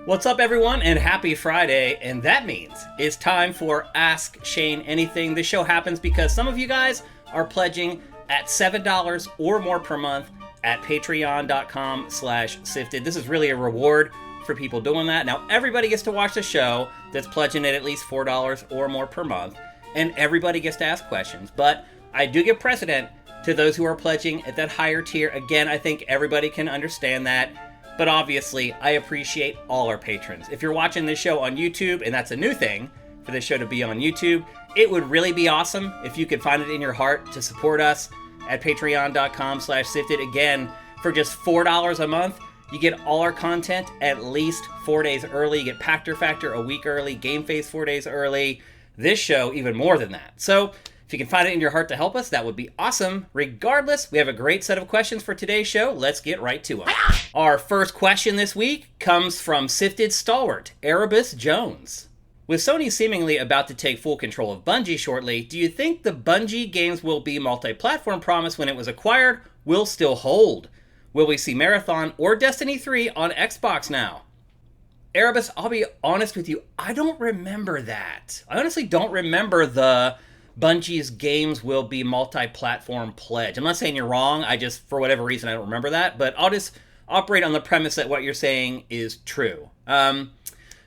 What's up, everyone, and happy Friday, and that means it's time for Ask Shane Anything. This show happens because some of you guys are pledging at $7 or more per month at patreon.com/sifted. This is really a reward for people doing that. Now, everybody gets to watch the show that's pledging at least $4 or more per month, and everybody gets to ask questions, but I do give precedent to those who are pledging at that higher tier. Again, I think everybody can understand that. But obviously, I appreciate all our patrons. If you're watching this show on YouTube, and that's a new thing for this show to be on YouTube, it would really be awesome if you could find it in your heart to support us at patreon.com/sifted. Again, for just $4 a month, you get all our content at least 4 days early. You get Pactor Factor a week early, Game Face 4 days early, this show even more than that. So if you can find it in your heart to help us, that would be awesome. Regardless, we have a great set of questions for today's show. Let's get right to them. Our first question this week comes from Sifted Stalwart, Erebus Jones. With Sony seemingly about to take full control of Bungie shortly, do you think the Bungie games will be multi-platform promise when it was acquired will still hold? Will we see Marathon or Destiny 3 on Xbox now? Erebus, I'll be honest with you, I don't remember that. I honestly don't remember the Bungie's games will be multi-platform pledge. I'm not saying you're wrong, I just, for whatever reason, I don't remember that, but I'll just operate on the premise that what you're saying is true. Now,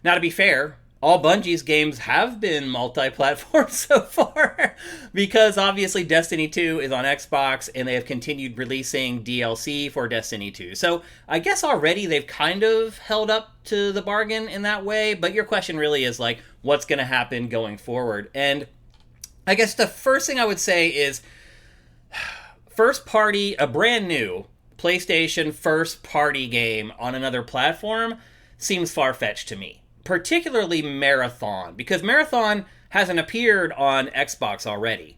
to be fair, all Bungie's games have been multi-platform so far, because obviously Destiny 2 is on Xbox, and they have continued releasing DLC for Destiny 2. So I guess already they've kind of held up to the bargain in that way, but your question really is like, what's going to happen going forward? And I guess the first thing I would say is first party, a brand new PlayStation first party game on another platform seems far-fetched to me. Particularly Marathon, because Marathon hasn't appeared on Xbox already.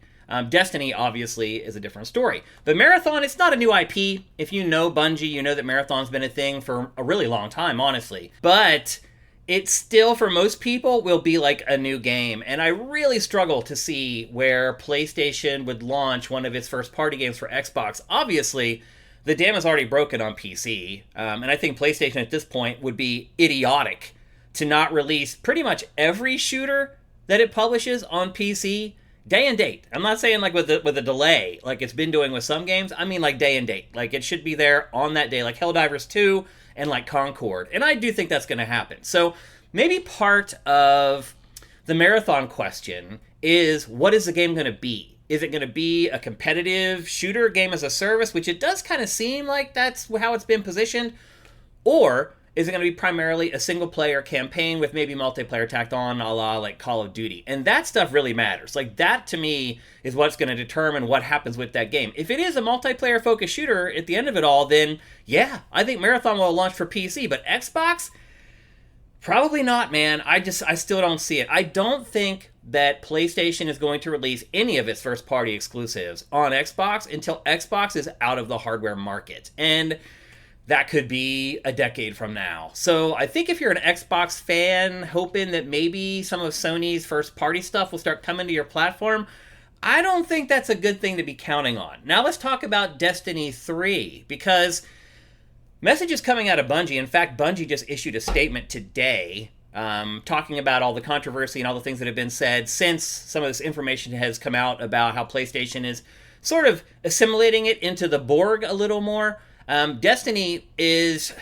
Destiny, obviously, is a different story. But Marathon, it's not a new IP. If you know Bungie, you know that Marathon's been a thing for a really long time, honestly. But it still, for most people, will be like a new game. And I really struggle to see where PlayStation would launch one of its first-party games for Xbox. Obviously, the dam is already broken on PC. And I think PlayStation at this point would be idiotic to not release pretty much every shooter that it publishes on PC day and date. I'm not saying like with a delay, like it's been doing with some games. I mean like day and date. Like it should be there on that day, like Helldivers 2 and like Concord. And I do think that's going to happen. So maybe part of the Marathon question is, what is the game going to be? Is it going to be a competitive shooter game as a service, which it does kind of seem like that's how it's been positioned? Or is it going to be primarily a single-player campaign with maybe multiplayer tacked on, a la like Call of Duty? And that stuff really matters. Like, that, to me, is what's going to determine what happens with that game. If it is a multiplayer-focused shooter at the end of it all, then, yeah, I think Marathon will launch for PC. But Xbox? Probably not, man. I still don't see it. I don't think that PlayStation is going to release any of its first-party exclusives on Xbox until Xbox is out of the hardware market. And that could be a decade from now. So I think if you're an Xbox fan hoping that maybe some of Sony's first-party stuff will start coming to your platform, I don't think that's a good thing to be counting on. Now let's talk about Destiny 3, because messages coming out of Bungie, in fact, Bungie just issued a statement today talking about all the controversy and all the things that have been said since some of this information has come out about how PlayStation is sort of assimilating it into the Borg a little more. Destiny is,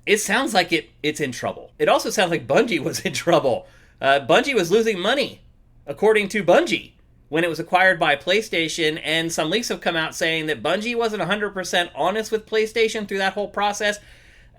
it sounds like it's in trouble. It also sounds like Bungie was in trouble. Bungie was losing money, according to Bungie, when it was acquired by PlayStation, and some leaks have come out saying that Bungie wasn't 100% honest with PlayStation through that whole process.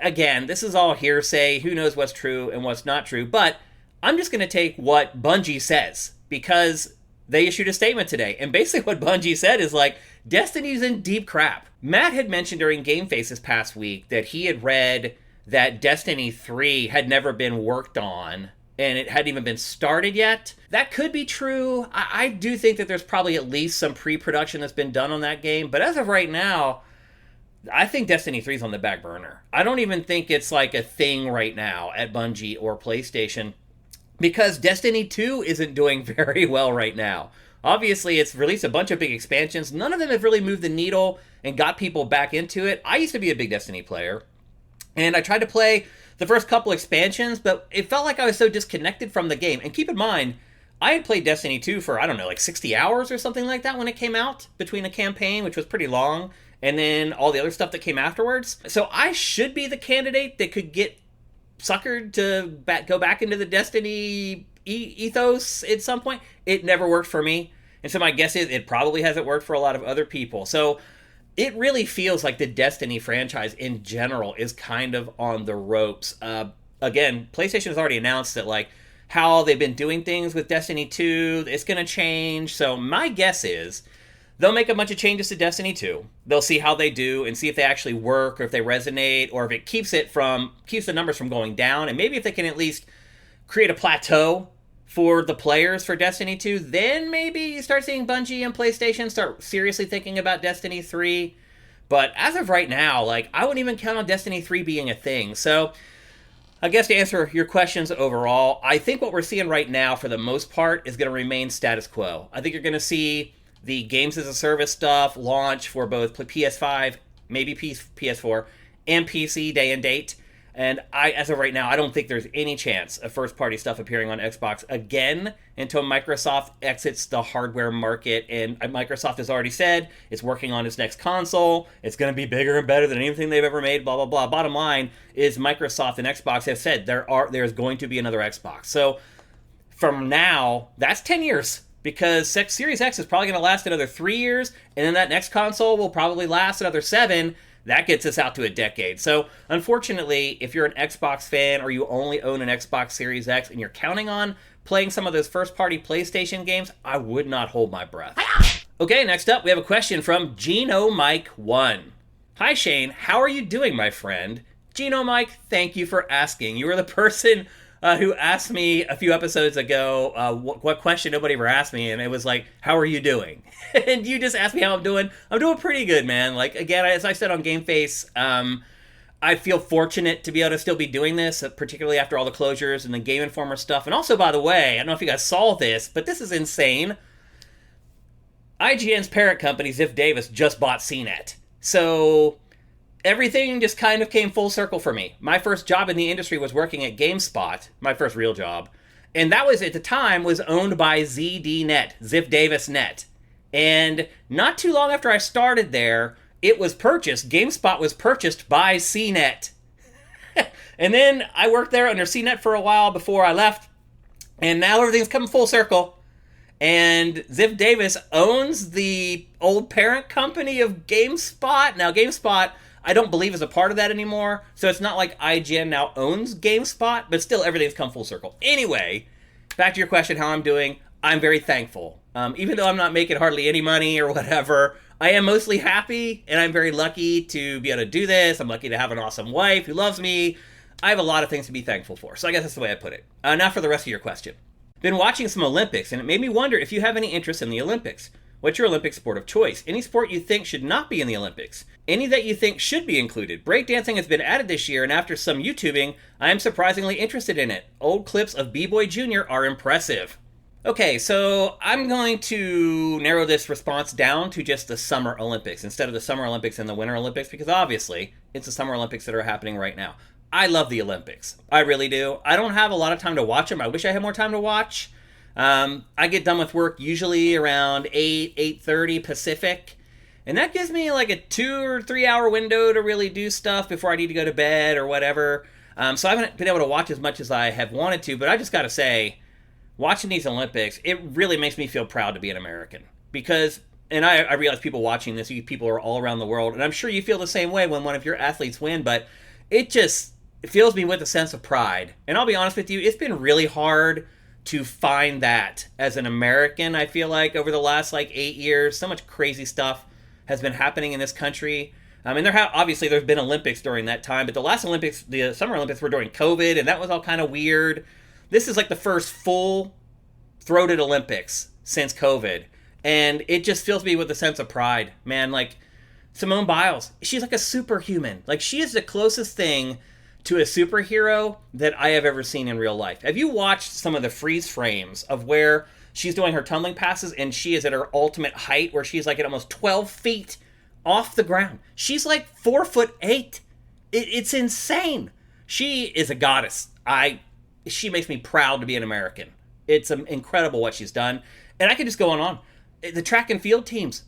Again, this is all hearsay. Who knows what's true and what's not true, but I'm just going to take what Bungie says, because they issued a statement today, and basically what Bungie said is like, Destiny's in deep crap. Matt had mentioned during Game Face this past week that he had read that Destiny 3 had never been worked on, and it hadn't even been started yet. That could be true. I do think that there's probably at least some pre-production that's been done on that game, but as of right now, I think Destiny 3 is on the back burner. I don't even think it's like a thing right now at Bungie or PlayStation, because Destiny 2 isn't doing very well right now. Obviously, it's released a bunch of big expansions. None of them have really moved the needle and got people back into it. I used to be a big Destiny player, And I tried to play the first couple expansions, but it felt like I was so disconnected from the game. And keep in mind, I had played Destiny 2 for, I don't know, like 60 hours or something like that when it came out, between the campaign, which was pretty long, and then all the other stuff that came afterwards. So I should be the candidate that could get suckered to go back into the Destiny ethos at some point. It never worked for me. And so my guess is it probably hasn't worked for a lot of other people. So it really feels like the Destiny franchise in general is kind of on the ropes. Again, PlayStation has already announced that, like, how they've been doing things with Destiny 2, it's going to change. So my guess is they'll make a bunch of changes to Destiny 2. They'll see how they do and see if they actually work or if they resonate or if it keeps the numbers from going down. And maybe if they can at least create a plateau for the players for Destiny 2, then maybe you start seeing Bungie and PlayStation start seriously thinking about Destiny 3. But as of right now, like, I wouldn't even count on Destiny 3 being a thing. So I guess to answer your questions overall, I think what we're seeing right now for the most part is going to remain status quo. I think you're going to see the games as a service stuff launch for both PS5, maybe PS4, and PC day and date. And as of right now, I don't think there's any chance of first-party stuff appearing on Xbox again until Microsoft exits the hardware market. And Microsoft has already said it's working on its next console. It's going to be bigger and better than anything they've ever made, blah, blah, blah. Bottom line is Microsoft and Xbox have said there's going to be another Xbox. So from now, that's 10 years. Because Series X is probably going to last another 3 years. And then that next console will probably last another 7. That gets us out to a decade. So, unfortunately, if you're an Xbox fan or you only own an Xbox Series X and you're counting on playing some of those first-party PlayStation games, I would not hold my breath. Okay, next up, we have a question from Geno Mike 1. Hi, Shane. How are you doing, my friend? Geno Mike, thank you for asking. You were the person who asked me a few episodes ago what question nobody ever asked me, and it was like, how are you doing? And you just asked me how I'm doing. I'm doing pretty good, man. Like, again, as I said on Game Face, I feel fortunate to be able to still be doing this, particularly after all the closures and the Game Informer stuff. And also, by the way, I don't know if you guys saw this, but this is insane. IGN's parent company, Ziff Davis, just bought CNET. So everything just kind of came full circle for me. My first job in the industry was working at GameSpot, my first real job. And that was, at the time, was owned by ZDNet, Ziff Davis Net. And not too long after I started there, it was purchased. GameSpot was purchased by CNET. And then I worked there under CNET for a while before I left. And now everything's coming full circle. And Ziff Davis owns the old parent company of GameSpot. Now, GameSpot, I don't believe, is a part of that anymore. So it's not like IGN now owns GameSpot, but still everything's come full circle. Anyway, back to your question, how I'm doing. I'm very thankful. Even though I'm not making hardly any money or whatever, I am mostly happy, and I'm very lucky to be able to do this. I'm lucky to have an awesome wife who loves me. I have a lot of things to be thankful for. So I guess that's the way I put it. Now for the rest of your question. Been watching some Olympics, and it made me wonder if you have any interest in the Olympics. What's your Olympic sport of choice? Any sport you think should not be in the Olympics? Any that you think should be included? Breakdancing has been added this year, and after some YouTubing, I am surprisingly interested in it. Old clips of B-Boy Jr. are impressive. Okay, so I'm going to narrow this response down to just the Summer Olympics instead of the Summer Olympics and the Winter Olympics, because obviously it's the Summer Olympics that are happening right now. I love the Olympics. I really do. I don't have a lot of time to watch them. I wish I had more time to watch. I get done with work usually around 8:30 Pacific, and that gives me like a 2 or 3 hour window to really do stuff before I need to go to bed or whatever. So I haven't been able to watch as much as I have wanted to, but I just got to say, watching these Olympics, it really makes me feel proud to be an American. Because, and I realize people watching this, you people are all around the world, and I'm sure you feel the same way when one of your athletes win, but it fills me with a sense of pride. And I'll be honest with you, it's been really hard to find that as an American. I feel like over the last 8 years, so much crazy stuff has been happening in this country. And obviously there's been Olympics during that time, but the last Olympics, the Summer Olympics, were during COVID, and that was all kind of weird. This is like the first full-throated Olympics since COVID, and it just fills me with a sense of pride. Man, like, Simone Biles, she's like a superhuman. Like, she is the closest thing to a superhero that I have ever seen in real life. Have you watched some of the freeze frames of where she's doing her tumbling passes and she is at her ultimate height, where she's like at almost 12 feet off the ground? She's like 4'8", It's insane. She is a goddess. She makes me proud to be an American. It's incredible what she's done, and I could just go on and on. The track and field teams.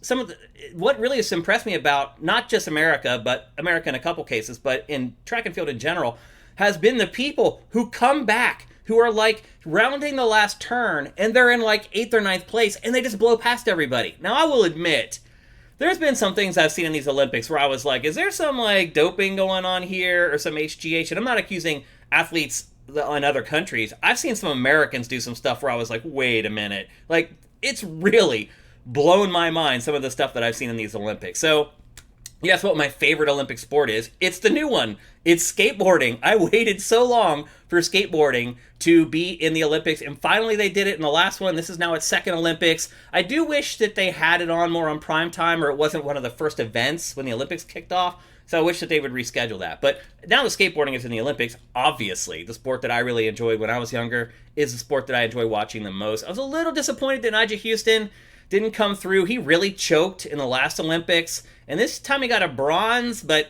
What really has impressed me about not just America, but America in a couple cases, but in track and field in general, has been the people who come back, who are like rounding the last turn, and they're in like 8th or ninth place, and they just blow past everybody. Now, I will admit, there's been some things I've seen in these Olympics where I was like, is there some like doping going on here or some HGH? And I'm not accusing athletes in other countries. I've seen some Americans do some stuff where I was like, wait a minute. Like, it's really blown my mind, some of the stuff that I've seen in these Olympics. So, guess what my favorite Olympic sport is? It's the new one. It's skateboarding. I waited so long for skateboarding to be in the Olympics, and finally they did it in the last one. This is now its second Olympics. I do wish that they had it on more on prime time, or it wasn't one of the first events when the Olympics kicked off. So I wish that they would reschedule that. But now that skateboarding is in the Olympics, obviously, the sport that I really enjoyed when I was younger is the sport that I enjoy watching the most. I was a little disappointed that Nigel Houston didn't come through. He really choked in the last Olympics, and this time he got a bronze, but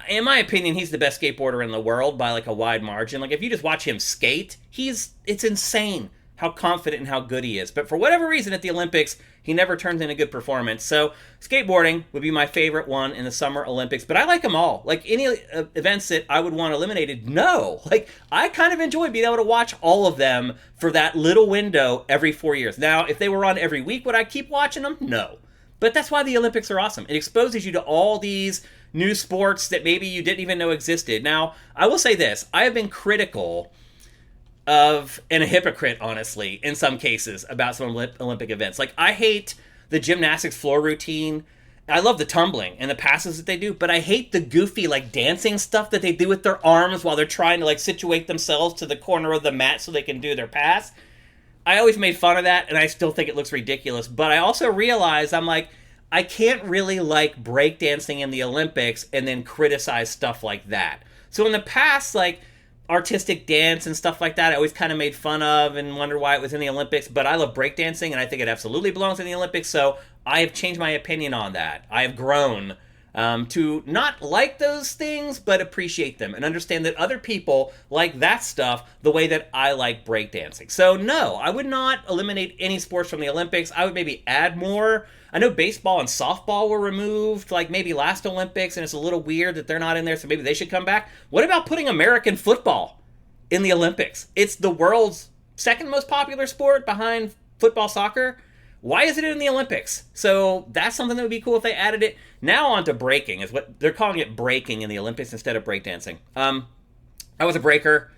in my opinion, he's the best skateboarder in the world by like a wide margin. Like, if you just watch him skate, it's insane how confident and how good he is. But for whatever reason at the Olympics, he never turns in a good performance. So skateboarding would be my favorite one in the Summer Olympics, but I like them all. Like, any events that I would want eliminated, no. Like, I kind of enjoy being able to watch all of them for that little window every 4 years. Now, if they were on every week, would I keep watching them? No. But that's why the Olympics are awesome. It exposes you to all these new sports that maybe you didn't even know existed. Now, I will say this. I have been critical of, and a hypocrite, honestly, in some cases, about some Olympic events. Like, I hate the gymnastics floor routine. I love the tumbling and the passes that they do, but I hate the goofy, like, dancing stuff that they do with their arms while they're trying to, like, situate themselves to the corner of the mat so they can do their pass. I always made fun of that, and I still think it looks ridiculous. But I also realized, I'm like, I can't really like breakdancing in the Olympics and then criticize stuff like that. So in the past, like, artistic dance and stuff like that, I always kind of made fun of and wondered why it was in the Olympics. But I love breakdancing, and I think it absolutely belongs in the Olympics. So I have changed my opinion on that. I have grown to not like those things, but appreciate them and understand that other people like that stuff the way that I like breakdancing. So no, I would not eliminate any sports from the Olympics. I would maybe add more. I know baseball and softball were removed, like maybe last Olympics, and it's a little weird that they're not in there, so maybe they should come back. What about putting American football in the Olympics? It's the world's second most popular sport behind football, soccer. Why is it in the Olympics? So that's something that would be cool if they added it. Now on to breaking, is what they're calling it, breaking in the Olympics instead of breakdancing. I was a breaker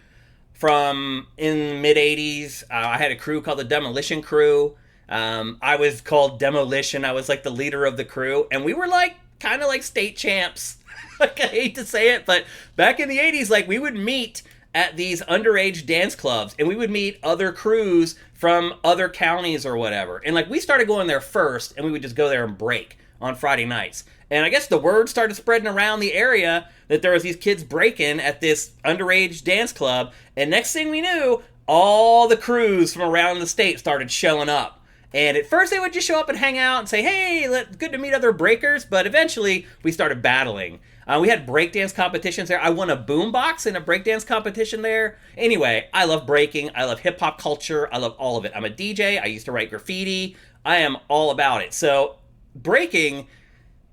from in the mid-'80s. I had a crew called the Demolition Crew. I was called Demolition. I was like the leader of the crew, and we were like kind of like state champs. Like, I hate to say it, but back in the 80s, like, we would meet at these underage dance clubs, and we would meet other crews from other counties or whatever. And like, we started going there first, and we would just go there and break on Friday nights. And I guess the word started spreading around the area that there was these kids breaking at this underage dance club. And next thing we knew, all the crews from around the state started showing up. And at first they would just show up and hang out and say, hey, good to meet other breakers. But eventually we started battling. We had breakdance competitions there. I won a boombox in a breakdance competition there. Anyway, I love breaking. I love hip-hop culture. I love all of it. I'm a DJ. I used to write graffiti. I am all about it. So breaking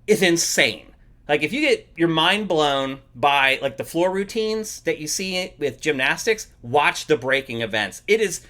is insane. Like, if you get your mind blown by, like, the floor routines that you see with gymnastics, watch the breaking events. It is...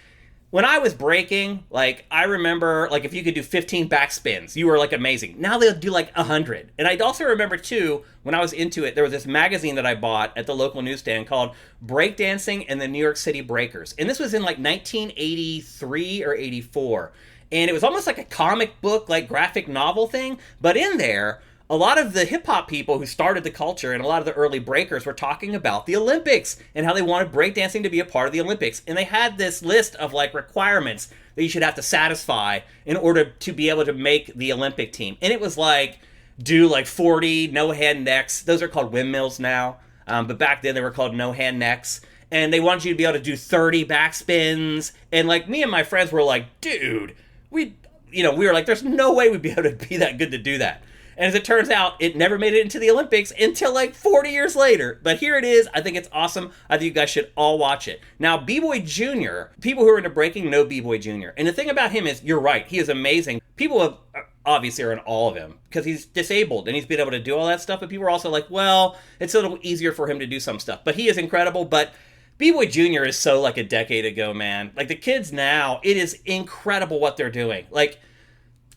When I was breaking, like, I remember, like, if you could do 15 backspins, you were, like, amazing. Now they'll do, like, 100. And I also remember, too, when I was into it, there was this magazine that I bought at the local newsstand called Breakdancing and the New York City Breakers. And this was in, like, 1983 or 84. And it was almost like a comic book, like, graphic novel thing. But in there, a lot of the hip-hop people who started the culture and a lot of the early breakers were talking about the Olympics and how they wanted breakdancing to be a part of the Olympics. And they had this list of, like, requirements that you should have to satisfy in order to be able to make the Olympic team. And it was like, do, like, 40 no-hand necks. Those are called windmills now. But back then they were called no-hand necks. And they wanted you to be able to do 30 backspins. And, like, me and my friends were like, dude, we were like, there's no way we'd be able to be that good to do that. And as it turns out, it never made it into the Olympics until like 40 years later. But here it is. I think it's awesome. I think you guys should all watch it. Now, B-Boy Jr., people who are into breaking know B-Boy Jr. And the thing about him is, you're right, he is amazing. People have, obviously are in awe of him because he's disabled and he's been able to do all that stuff. But people are also like, well, it's a little easier for him to do some stuff. But he is incredible. But B-Boy Jr. is so like a decade ago, man. Like the kids now, it is incredible what they're doing. Like,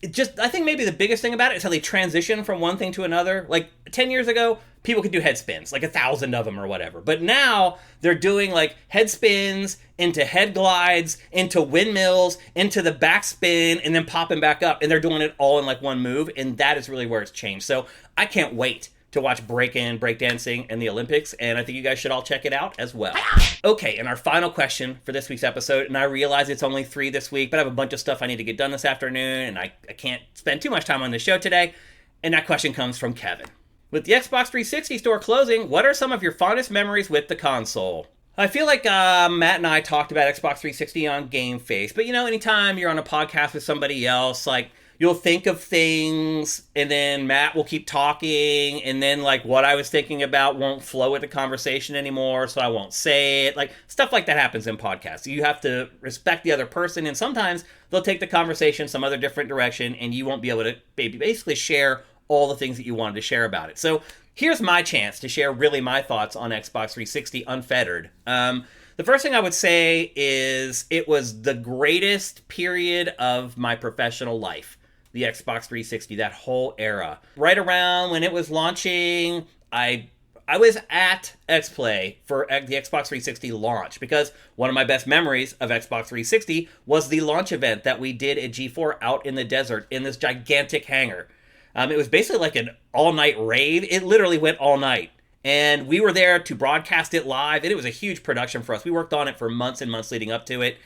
I think maybe the biggest thing about it is how they transition from one thing to another. Like 10 years ago, people could do head spins, like 1,000 of them or whatever. But now they're doing like head spins into head glides, into windmills, into the backspin, and then popping back up. And they're doing it all in like one move. And that is really where it's changed. So I can't wait to watch breakdancing in the Olympics, and I think you guys should all check it out as well. Okay, and our final question for this week's episode, and I realize it's only 3 this week, but I have a bunch of stuff I need to get done this afternoon, and I can't spend too much time on the show today, and that question comes from Kevin. With the Xbox 360 store closing, what are some of your fondest memories with the console? I feel like Matt and I talked about Xbox 360 on Game Face, but anytime you're on a podcast with somebody else, like, you'll think of things, and then Matt will keep talking, and then, like, what I was thinking about won't flow with the conversation anymore, so I won't say it. Like, stuff like that happens in podcasts. You have to respect the other person, and sometimes they'll take the conversation some other different direction, and you won't be able to basically share all the things that you wanted to share about it. So here's my chance to share really my thoughts on Xbox 360 unfettered. The first thing I would say is it was the greatest period of my professional life. The Xbox 360, that whole era. Right around when it was launching, I was at XPlay for the Xbox 360 launch, because one of my best memories of Xbox 360 was the launch event that we did at G4 out in the desert in this gigantic hangar. It was basically like an all-night rave. It literally went all night. And we were there to broadcast it live, and it was a huge production for us. We worked on it for months and months leading up to it.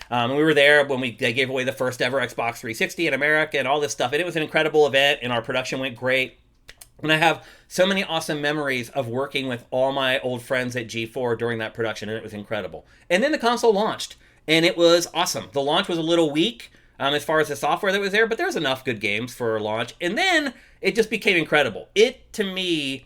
We were there when they gave away the first ever Xbox 360 in America and all this stuff. And it was an incredible event, and our production went great. And I have so many awesome memories of working with all my old friends at G4 during that production, and it was incredible. And then the console launched, and it was awesome. The launch was a little weak as far as the software that was there, but there was enough good games for a launch. And then it just became incredible. It, to me,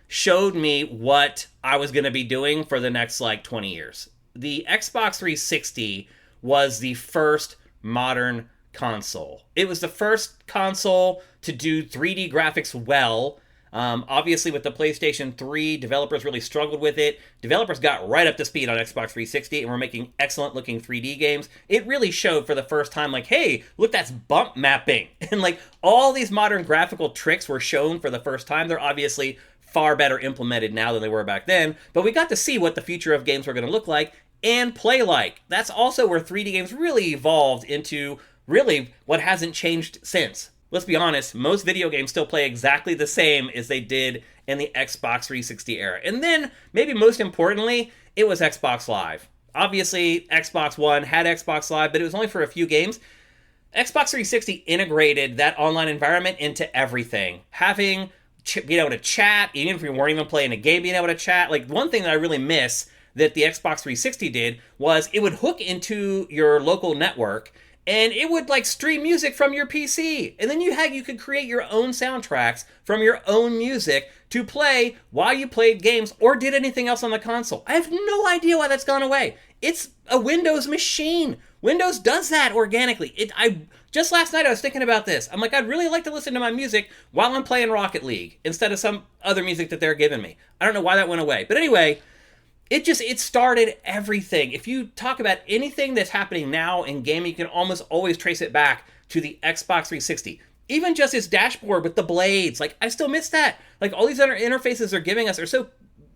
showed me what I was going to be doing for the next, 20 years. The Xbox 360 was the first modern console. It was the first console to do 3D graphics well. Obviously, with the PlayStation 3, developers really struggled with it. Developers got right up to speed on Xbox 360 and were making excellent-looking 3D games. It really showed for the first time, hey, look, that's bump mapping. And, all these modern graphical tricks were shown for the first time. They're obviously far better implemented now than they were back then. But we got to see what the future of games were going to look like and play like. That's also where 3D games really evolved into really what hasn't changed since. Let's be honest, most video games still play exactly the same as they did in the Xbox 360 era. And then, maybe most importantly, it was Xbox Live. Obviously, Xbox One had Xbox Live, but it was only for a few games. Xbox 360 integrated that online environment into everything. Having, being able to chat, even if you weren't even playing a game, being able to chat. One thing that I really miss that the Xbox 360 did was it would hook into your local network, and it would stream music from your PC. And then you could create your own soundtracks from your own music to play while you played games or did anything else on the console. I have no idea why that's gone away. It's a Windows machine. Windows does that organically. Just last night I was thinking about this. I'm I'd really like to listen to my music while I'm playing Rocket League instead of some other music that they're giving me. I don't know why that went away. But anyway, it started everything. If you talk about anything that's happening now in gaming, you can almost always trace it back to the Xbox 360. Even just its dashboard with the blades. I still miss that. All these other interfaces they're giving us are so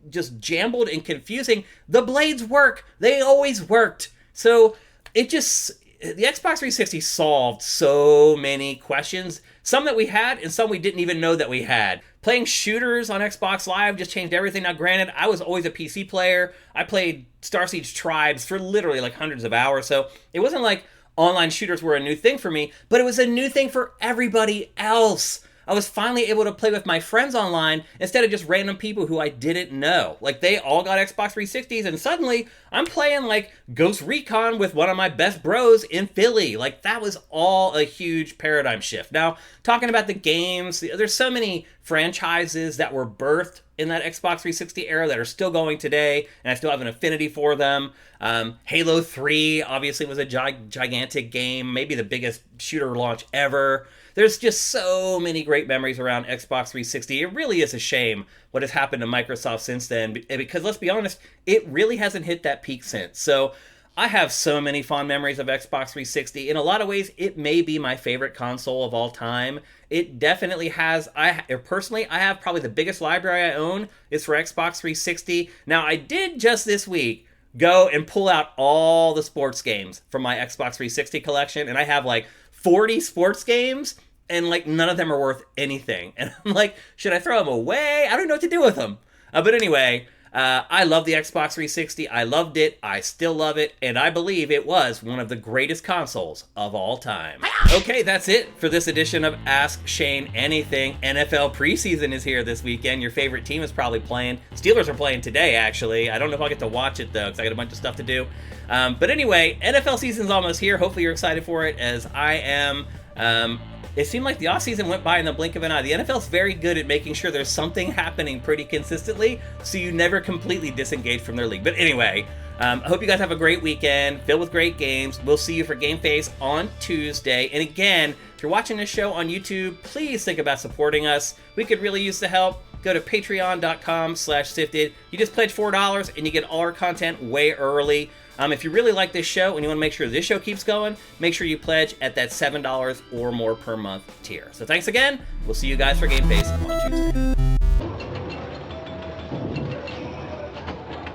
just jumbled and confusing. The blades work. They always worked. So the Xbox 360 solved so many questions. Some that we had and some we didn't even know that we had. Playing shooters on Xbox Live just changed everything. Now, granted, I was always a PC player. I played Star Siege Tribes for literally hundreds of hours. So it wasn't online shooters were a new thing for me, but it was a new thing for everybody else. I was finally able to play with my friends online instead of just random people who I didn't know. Like, they all got Xbox 360s, and suddenly I'm playing like Ghost Recon with one of my best bros in Philly. Like, that was all a huge paradigm shift. Now, talking about the games, there's so many franchises that were birthed in that Xbox 360 era that are still going today, and I still have an affinity for them. Halo 3 obviously was a gigantic game, maybe the biggest shooter launch ever. There's just so many great memories around Xbox 360. It really is a shame what has happened to Microsoft since then, because let's be honest, it really hasn't hit that peak since. So I have so many fond memories of Xbox 360. In a lot of ways, it may be my favorite console of all time. It definitely has, personally, I have probably the biggest library I own is for Xbox 360. Now, I did just this week go and pull out all the sports games from my Xbox 360 collection, and I have like 40 sports games, and like none of them are worth anything. And I'm like, should I throw them away? I don't know what to do with them. But anyway, I love the Xbox 360. I loved it. I still love it. And I believe it was one of the greatest consoles of all time. Okay, that's it for this edition of Ask Shane Anything. NFL preseason is here this weekend. Your favorite team is probably playing. Steelers are playing today, actually. I don't know if I'll get to watch it, though, because I got a bunch of stuff to do. But anyway, NFL season's almost here. Hopefully you're excited for it, as I am. It seemed like the offseason went by in the blink of an eye. The NFL's very good at making sure there's something happening pretty consistently, so you never completely disengage from their league. But anyway, I hope you guys have a great weekend, filled with great games. We'll see you for Game Face on Tuesday. And again, if you're watching this show on YouTube, please think about supporting us. We could really use the help. Go to patreon.com/sifted. You just pledge $4 and you get all our content way early. If you really like this show and you want to make sure this show keeps going, make sure you pledge at that $7 or more per month tier. So thanks again. We'll see you guys for Game Face on Tuesday.